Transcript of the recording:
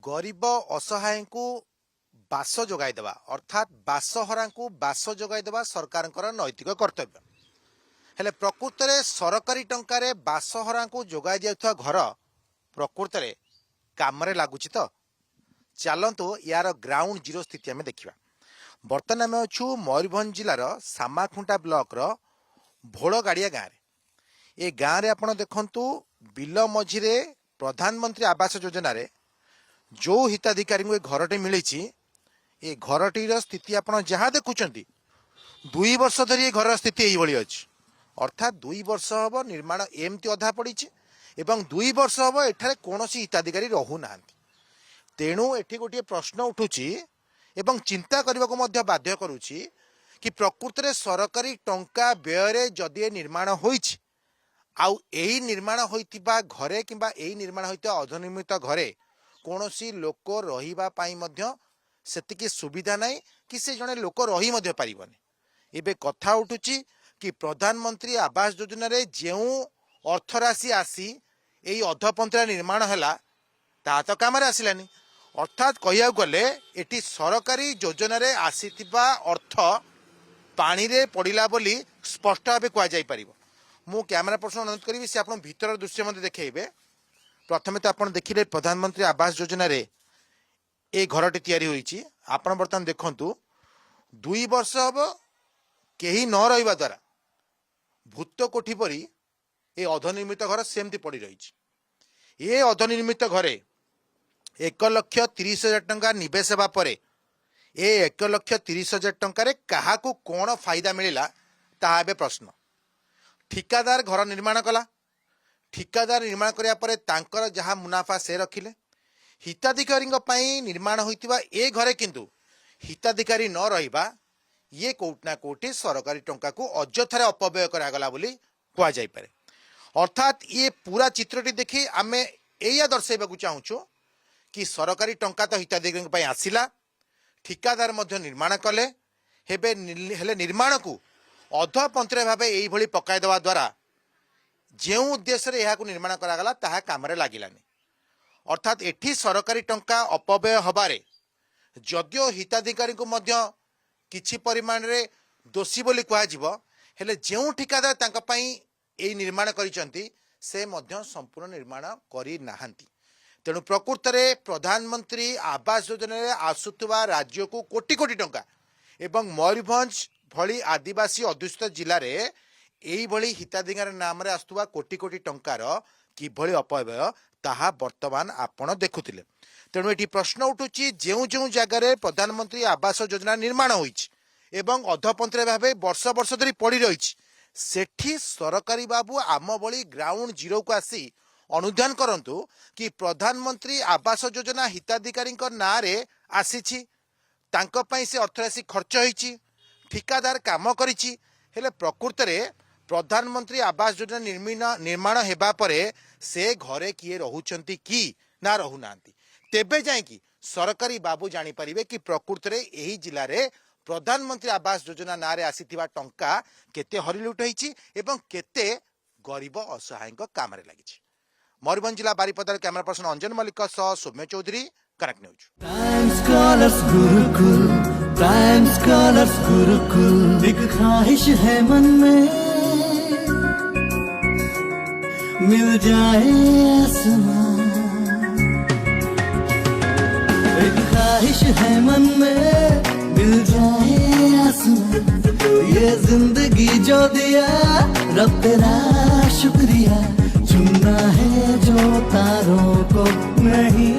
गरीब असहाय को बास जोगाई देवा अर्थात बासहरा को बास जोगाई देवा सरकार नैतिक कर्तव्य हेले प्रकृत में सरकारी टंकार बासहरा को जोगाई दिया घर प्रकृत में काम लगुच तो चलतु यार ग्राउंड जीरो स्थिति आम देखा बर्तमान आम अच्छु मयूरभंज जिलार सामाखुंटा ब्लॉक भोलगाड़िया गाँव ये गाँव में आपड़ देखु बिल मझिरे प्रधानमंत्री आवास योजना रे जो हिताधिकारी को घरटे मिली ये घरटीर स्थिति आप जहाँ देखुं 2 वर्ष धरी ये घर स्थिति यही अच्छी अर्थात 2 वर्ष हम निर्माण एमती अधा पड़ी एवं 2 वर्ष हम एठारे कौन हिताधिकारी रहूना तेणु एठी गोटे प्रश्न उठुची एवं चिंता करने को बाध्य करुची कि प्रकृत में सरकारी टंका व्यय जदि निर्माण होइछि आउ एही निर्माण होइतिबा घरे किंबा एही निर्माण होइतिबा अधनिर्मित घरे कौनसी लोक रहिबा पाई मध्य सेतिकी सुविधा नहीं कि से जने लोक रही मध्य पारिबनी एबे कथा उठुची कि प्रधानमंत्री आवास योजना रे जेउ अर्थराशि आसी एही अधपंथरा निर्माण हैला ता तो काम रे आसिलानी अर्थात कहिया गले एटी सरकारी योजना रे आसीतिबा अर्थ पानी रे पड़िला बोली स्पष्ट भाव कह जाई परिबो मु कैमरा पर्सन अनुरोध करी से आप भीतर दृश्य मत देखेबे प्रथम तो आप देखिले प्रधानमंत्री आवास योजना रे ए घरटी तैयारी होईची आपण बर्तमान देखंतु 2 वर्ष हम केही न रहिबा द्वारा भूत कोठी परी ए अधनिर्मित घर सेमती पड़ी रही ये अधनिर्मित घरे 1,30,000 टंका निवेश हेबा परे ए 1,30,000 टंका क्या कौन फायदा मिलला ताहा एबे प्रश्न ठिकादार घर निर्माण कला ठिकादार निर्माण करिया परे तांकर जहाँ मुनाफा से रखिले हिताधिकारी निर्माण होइतिबा ए घरे किंतु हिताधिकारी न रहिबा ये कोटना कोटी सरकारी टंका को अଯଥାରେ अपव्यय करागला बोली कह जाई पारे अर्थात ये पूरा चित्रटी देखी आमे एया दर्शाइबाकू चाहूछु कि सरकारी टंका तो हिताधिकारी आसिला ठिकादार मध्य निर्माण कले हेले निर्माण को अधपंथरे भाव यही पकाईदेवा द्वारा जो उद्देश्य यह निर्माण करागला ताहा काम लगिलानी अर्थात एठी सरकारी टंका अपव्यय हबारे जदियो हिताधिकारी को मध्य किछि परिमाण रे दोषी बोली कहुव हेले जो ठिकादार तांका पई एई निर्माण करिसंती से मध्य संपूर्ण निर्माण करि नाहंती तेणु प्रकृत में प्रधानमंत्री आवास योजना रे आसुथुवा राज्य को कोटी कोटी टंका एवं मयूरभंज भली आदिवासी अध्युषित जिले में यही हिताधिकारी नाम रे आसुवा कोटी कोटी टंकार किभली अपव्यय ताहा वर्तमान आपण देखुथिले तेणु ये प्रश्न उठुची जो जो जगार प्रधानमंत्री आवास योजना निर्माण होइछि एवं अधपंथरे भावे वर्ष वर्ष धरी पड़ी रही सेठी सरकारी बाबू आम भली ग्राउंड जीरो को आसी अनुधान करंतु कि प्रधानमंत्री आवास योजना हिताधिकारी नाँ रे आसीछि तांको पई से अर्थराशि खर्च होइछि ठिकादार काम करिछि हेले प्रकृत में प्रधानमंत्री आवास योजना निर्माण हेबा परे से घरे किए रहुचंती कि ना रहुनांती तेबे जाइकी सरकारी बाबू जानी परिबे कि प्रकृत में यही जिले में प्रधानमंत्री आवास योजना नाँ रे आसीथिबा टंका केते हरिलुट होइछि एवं केते गरीब असहाय काम रे लागिछि मयूरभंज जिला बारिपदार कैमरा पर्सन अंजन मल्लिक सह सौम्य चौधरी कनेक्ट न्यूज एक ख्वाहिश है मन में मिल जाए आसमां एक ख्वाहिश है मन में मिल जाए आसमां ये जिंदगी जो दिया रब तेरा शुक्रिया चुनना है जो तारों को नहीं